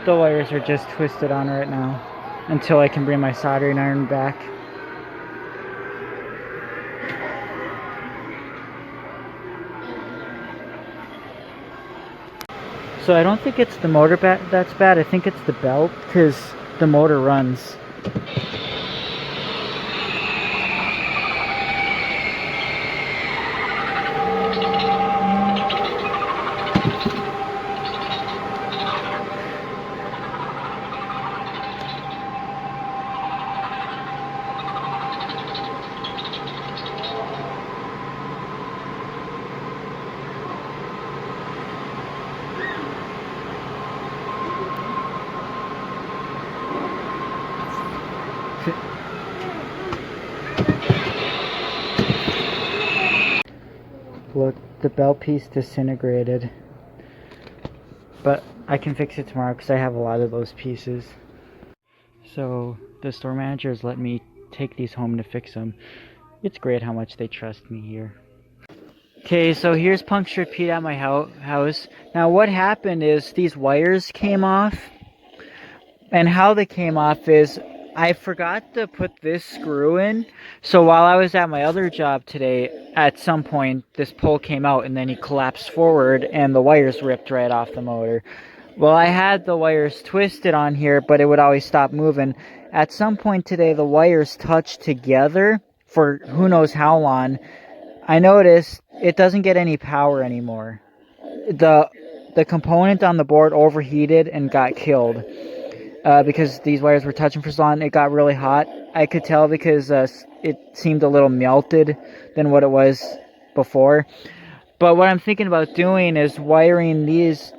The wires are just twisted on right now until I can bring my soldering iron back. So I don't think it's the motor that's bad. I think it's the belt, because the motor runs. Look, the belt piece disintegrated. But I can fix it tomorrow because I have a lot of those pieces. So the store manager has let me take these home to fix them. It's great how much they trust me here. Okay, so here's Punctured Pete at my house. Now what happened is these wires came off. And how they came off is I forgot to put this screw in. So while I was at my other job today, at some point this pole came out and then he collapsed forward and the wires ripped right off the motor. Well, I had the wires twisted on here, but it would always stop moving. At some point today, the wires touched together for who knows how long. I noticed it doesn't get any power anymore. The component on the board overheated and got killed. Because these wires were touching for so long, it got really hot. I could tell because it seemed a little melted than what it was before. But what I'm thinking about doing is wiring this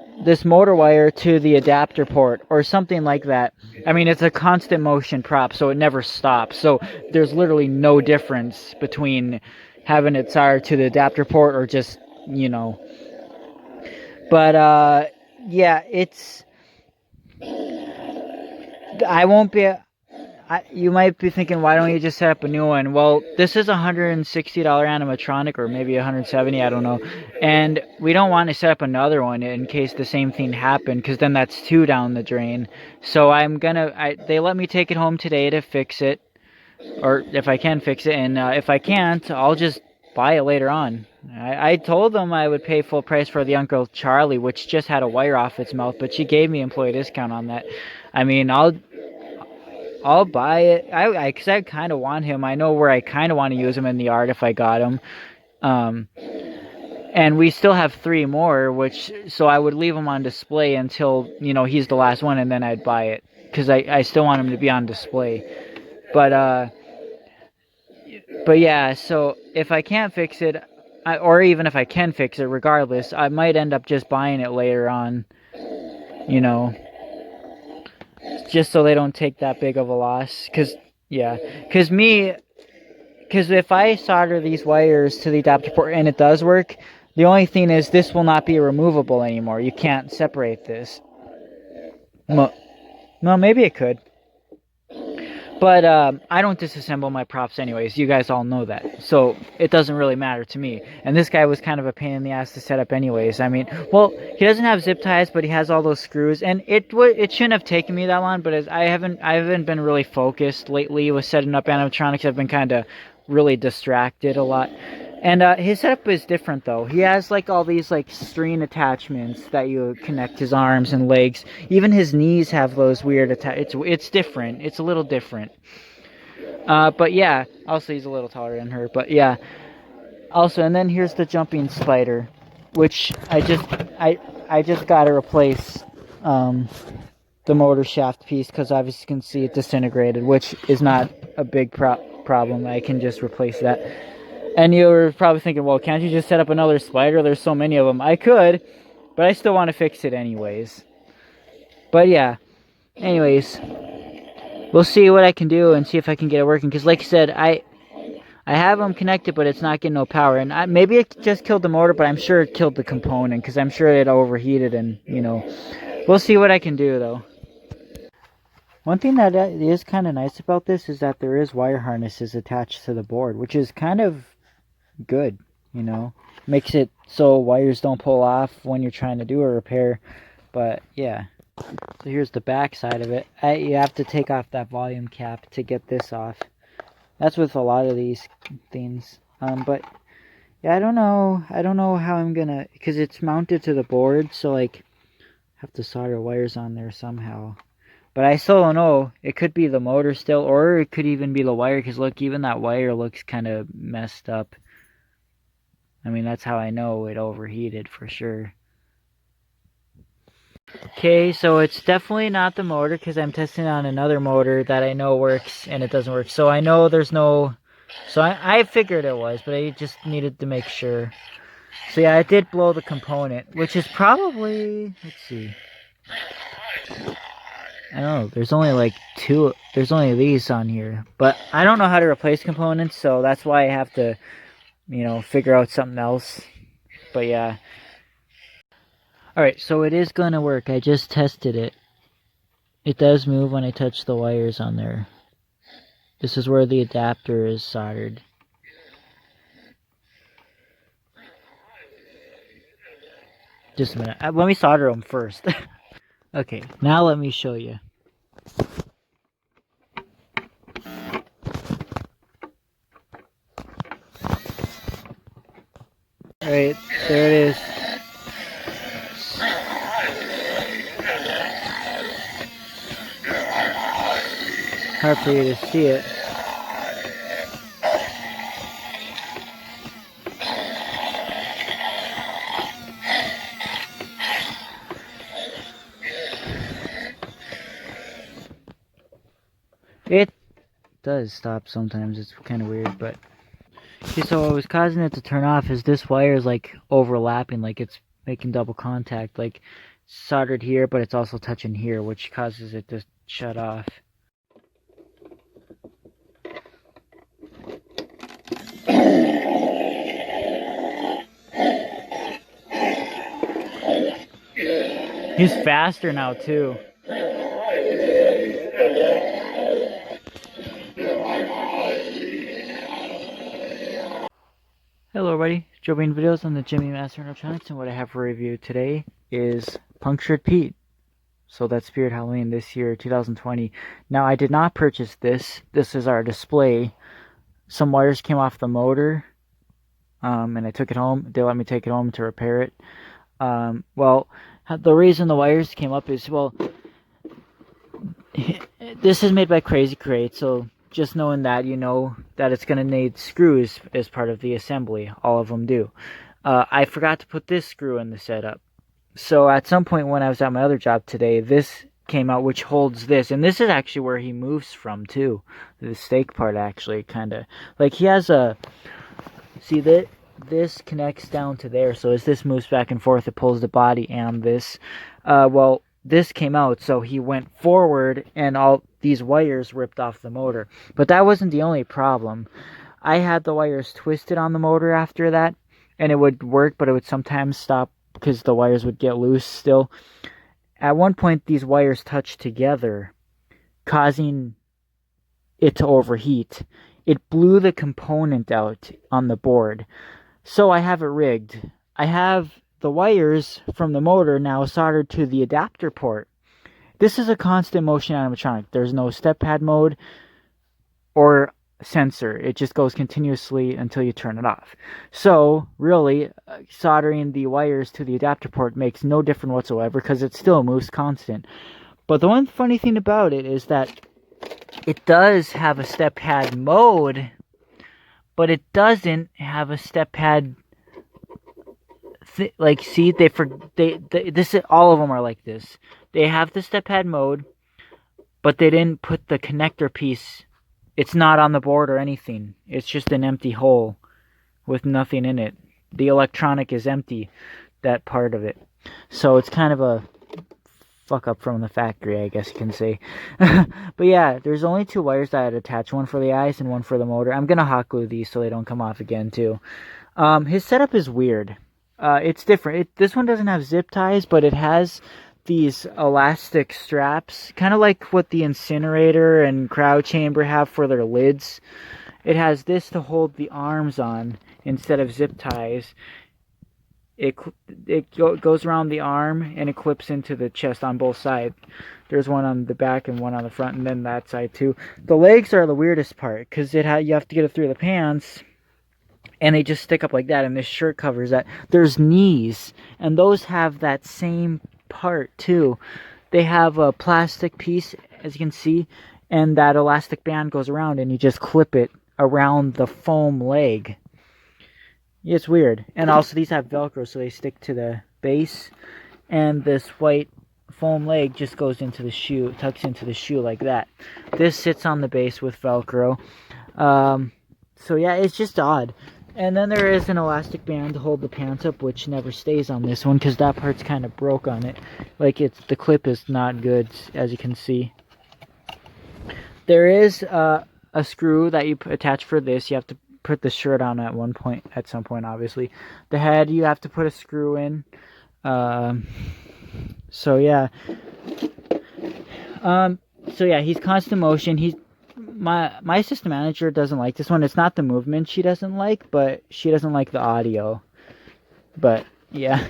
motor wire to the adapter port or something like that. I mean, it's a constant motion prop, so it never stops. So there's literally no difference between having it soldered to the adapter port or just, you know. But yeah, it's... I won't be... you might be thinking, why don't you just set up a new one? Well, this is a $160 animatronic, or maybe $170, I don't know. And we don't want to set up another one in case the same thing happened, because then that's two down the drain. So they let me take it home today to fix it, or if I can fix it, and if I can't, I'll just buy it later on. I told them I would pay full price for the Uncle Charlie, which just had a wire off its mouth, but she gave me employee discount on that. I mean, I'll buy it. Cause I kind of want him. I know where I kind of want to use him in the yard if I got him. And we still have 3 more, so I would leave him on display until, you know, he's the last one, and then I'd buy it. Cause I still want him to be on display. But yeah, so if I can't fix it, or even if I can fix it, regardless, I might end up just buying it later on, you know. Just so they don't take that big of a loss. Because if I solder these wires to the adapter port and it does work, the only thing is this will not be removable anymore. You can't separate this. Well, maybe it could. But I don't disassemble my props anyways. You guys all know that. So it doesn't really matter to me. And this guy was kind of a pain in the ass to set up anyways. I mean, well, he doesn't have zip ties, but he has all those screws. And it shouldn't have taken me that long, but I haven't been really focused lately with setting up animatronics. I've been kind of really distracted a lot. And his setup is different though. He has like all these like string attachments that you connect his arms and legs. Even his knees have those weird it's different. It's a little different. But yeah, also he's a little taller than her. But yeah. Also, and then here's the jumping spider, which I just got to replace the motor shaft piece because obviously you can see it disintegrated, which is not a big problem. I can just replace that. And you were probably thinking, well, can't you just set up another spider? There's so many of them. I could, but I still want to fix it anyways. But yeah, anyways, we'll see what I can do and see if I can get it working. Because like I said, I have them connected, but it's not getting no power. And maybe it just killed the motor, but I'm sure it killed the component because I'm sure it overheated and, you know. We'll see what I can do, though. One thing that is kind of nice about this is that there is wire harnesses attached to the board, which is kind of good, you know. Makes it so wires don't pull off when you're trying to do a repair. But yeah. So here's the back side of it. You have to take off that volume cap to get this off. That's with a lot of these things. But yeah, I don't know how I'm gonna, because it's mounted to the board, so like have to solder wires on there somehow. But I still don't know. It could be the motor still, or it could even be the wire, because look, even that wire looks kind of messed up. I mean, that's how I know it overheated for sure. Okay, so it's definitely not the motor, because I'm testing on another motor that I know works, and it doesn't work. So I know there's no... So I figured it was, but I just needed to make sure. So yeah, it did blow the component, which is probably... Let's see. I don't know, there's only like two... There's only these on here. But I don't know how to replace components, so that's why I have to, you know, figure out something else. But yeah. Alright, so it is going to work. I just tested it. It does move when I touch the wires on there. This is where the adapter is soldered. Just a minute. Let me solder them first. Okay, now let me show you. Alright, there it is. Hard for you to see it. It does stop sometimes. It's kind of weird, but... Okay, so what was causing it to turn off is this wire is like overlapping, like it's making double contact, like soldered here, but it's also touching here, which causes it to shut off. He's faster now too. Hello everybody, Joe Bean Videos on the Jimmy Master Electronics, and what I have for review today is Punctured Pete. So that's Spirit Halloween this year, 2020. Now I did not purchase this. This is our display. Some wires came off the motor, and I took it home. They let me take it home to repair it. Well, the reason the wires came up is, well, this is made by Crazy Crate, so just knowing that, you know that it's going to need screws as part of the assembly. All of them do. I forgot to put this screw in the setup. So at some point when I was at my other job today, this came out, which holds this. And this is actually where he moves from, too. The stake part, actually, kind of. Like, he has a... See, this connects down to there. So as this moves back and forth, it pulls the body and this. Well, this came out, so he went forward, and all these wires ripped off the motor. But that wasn't the only problem. I had the wires twisted on the motor after that, and it would work, but it would sometimes stop because the wires would get loose still. At one point, these wires touched together, causing it to overheat. It blew the component out on the board. So I have it rigged. I have the wires from the motor now soldered to the adapter port. This is a constant motion animatronic. There's no step pad mode or sensor. It just goes continuously until you turn it off. So really, soldering the wires to the adapter port makes no difference whatsoever because it still moves constant. But the one funny thing about it is that it does have a step pad mode, but it doesn't have a step pad. Like, see, this is, all of them are like this. They have the step pad mode, but they didn't put the connector piece. It's not on the board or anything. It's just an empty hole with nothing in it. The electronic is empty, that part of it. So it's kind of a fuck up from the factory, I guess you can say. But yeah, there's only two wires that I'd attach, one for the eyes and one for the motor. I'm gonna hot glue these so they don't come off again too. His setup is weird. It's different. This one doesn't have zip ties, but it has these elastic straps, kind of like what the incinerator and crowd chamber have for their lids. It has this to hold the arms on instead of zip ties. Goes around the arm and it clips into the chest on both sides. There's one on the back and one on the front, and then that side too. The legs are the weirdest part because you have to get it through the pants, and they just stick up like that, and this shirt covers that. There's knees, and those have that same part too. They have a plastic piece, as you can see, and that elastic band goes around, and you just clip it around the foam leg. It's weird. And also these have Velcro, so they stick to the base. And this white foam leg just goes into the shoe, tucks into the shoe like that. This sits on the base with Velcro. So yeah, it's just odd. And then there is an elastic band to hold the pants up, which never stays on this one because that part's kind of broke on it. Like the clip is not good, as you can see. There is a screw that you attach for this. You have to put the shirt on at some point, obviously. The head, you have to put a screw in. So yeah. He's constant motion. My assistant manager doesn't like this one. It's not the movement she doesn't like, but she doesn't like the audio. But yeah.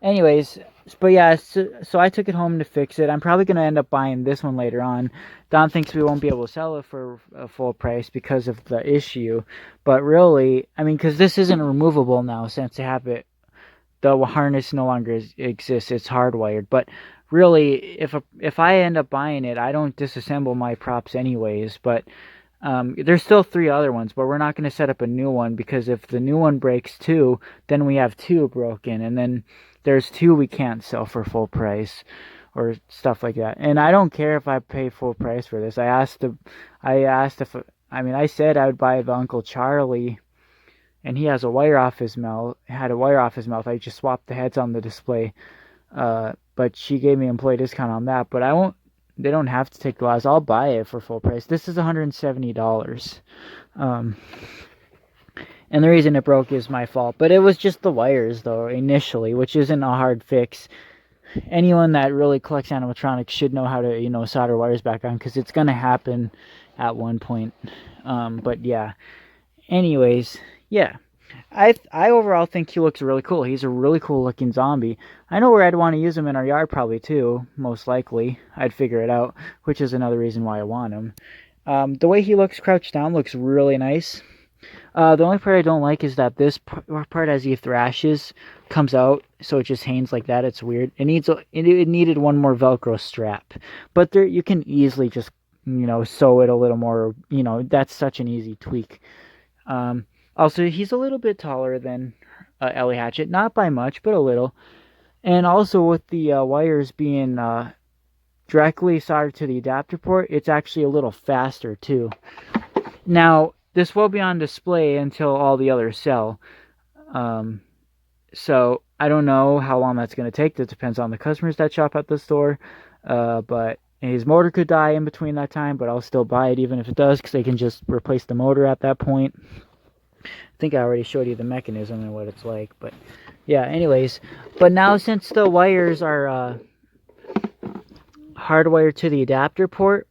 Anyways, but yeah, so I took it home to fix it. I'm probably going to end up buying this one later on. Don thinks we won't be able to sell it for a full price because of the issue. But really, I mean, because this isn't removable now since they have it, the harness no longer exists. It's hardwired. But really, if I end up buying it, I don't disassemble my props anyways. But there's still 3 other ones, but we're not going to set up a new one because if the new one breaks too, then we have 2 broken, and then there's 2 we can't sell for full price or stuff like that. And I don't care if I pay full price for this. I said I would buy the Uncle Charlie, and he has a wire off his mouth. I just swapped the heads on the display. But she gave me employee discount on that, but I won't. They don't have to take the loss. I'll buy it for full price. This is $170. And the reason it broke is my fault. But it was just the wires, though, initially, which isn't a hard fix. Anyone that really collects animatronics should know how to, solder wires back on, because it's going to happen at one point. But yeah. Anyways, yeah. I overall think he looks really cool. He's a really cool looking zombie. I know where I'd want to use him in our yard probably too, most likely. I'd figure it out, which is another reason why I want him. The way he looks crouched down looks really nice. The only part I don't like is that this part as he thrashes comes out, so it just hangs like that. It's weird. It needed one more Velcro strap, but you can easily just sew it a little more. That's such an easy tweak. Also, he's a little bit taller than Ellie Hatchet, not by much, but a little. And also with the wires being directly soldered to the adapter port, it's actually a little faster too. Now, this will be on display until all the others sell. So I don't know how long that's going to take. That depends on the customers that shop at the store. But his motor could die in between that time, but I'll still buy it even if it does, because they can just replace the motor at that point. I think I already showed you the mechanism and what it's like, but yeah, anyways. But now since the wires are hardwired to the adapter port,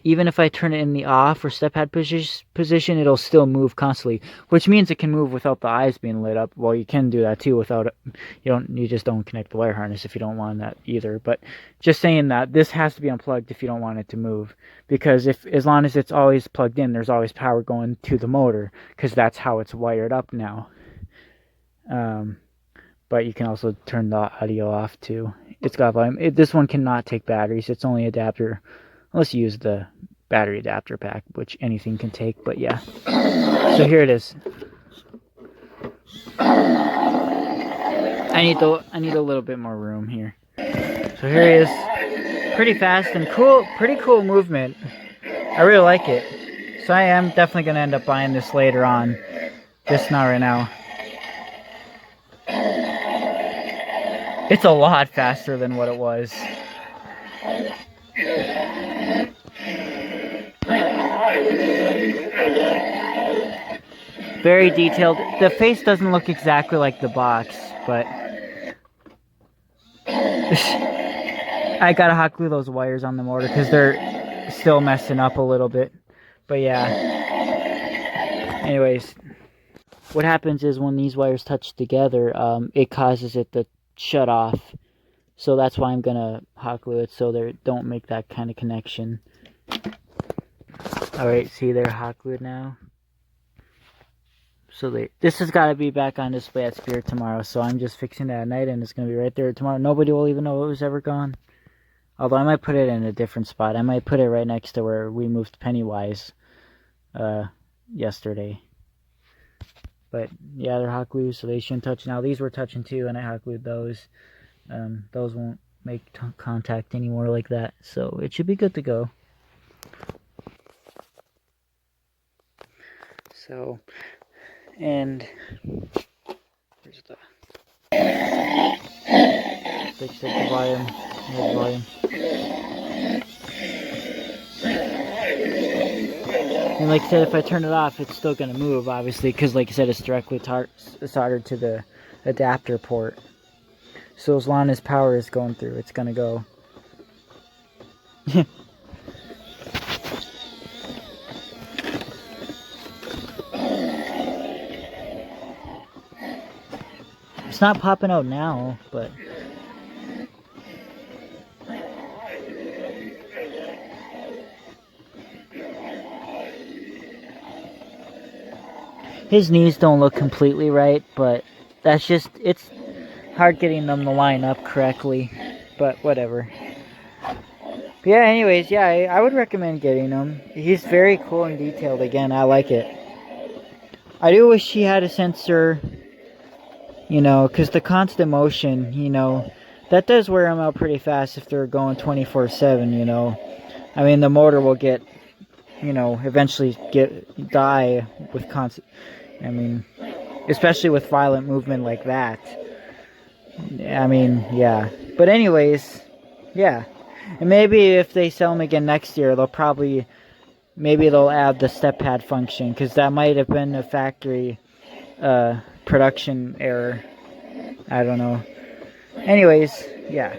even if I turn it in the off or step pad position, it'll still move constantly, which means it can move without the eyes being lit up. Well, you can do that too without it. You just don't connect the wire harness if you don't want that either. But just saying that this has to be unplugged if you don't want it to move, because as long as it's always plugged in, there's always power going to the motor, because that's how it's wired up now. But you can also turn the audio off too. It's got volume. This one cannot take batteries. It's only adapter. Unless you use the battery adapter pack, which anything can take, but yeah. So here it is. I need a little bit more room here. So here he is. Pretty fast and cool, pretty cool movement. I really like it. So I am definitely going to end up buying this later on. Just not right now. It's a lot faster than what it was. Very detailed. The face doesn't look exactly like the box, but I gotta hot glue those wires on the motor because they're still messing up a little bit. But yeah. Anyways. what happens is when these wires touch together, it causes it to shut off. So that's why I'm gonna hot glue it so they don't make that kind of connection. Alright, see, they're hot glued now. So this has got to be back on display at Spirit tomorrow, so I'm just fixing that at night, and it's going to be right there tomorrow. Nobody will even know it was ever gone. Although I might put it in a different spot. I might put it right next to where we moved Pennywise yesterday. But yeah, they're hot glued, so they shouldn't touch. Now these were touching too, and I hot glued those. Those won't make contact anymore like that, so it should be good to go. So, and here's the fix the volume. Here's the volume. And like I said, if I turn it off, it's still going to move, obviously, because like I said, it's directly soldered to the adapter port. So as long as power is going through, it's going to go. It's not popping out now, but his knees don't look completely right, but that's just, it's hard getting them to line up correctly, but whatever. But yeah, anyways, yeah, I would recommend getting him. He's very cool and detailed. Again, I like it. I do wish he had a sensor, you know, because the constant motion, you know, that does wear them out pretty fast if they're going 24/7, you know. I mean, the motor will get, you know, eventually die with constant, I mean, especially with violent movement like that. I mean, yeah. But anyways, yeah. And maybe if they sell them again next year, they'll probably, maybe they'll add the step pad function, because that might have been a factory production error. I don't know. Anyways, yeah.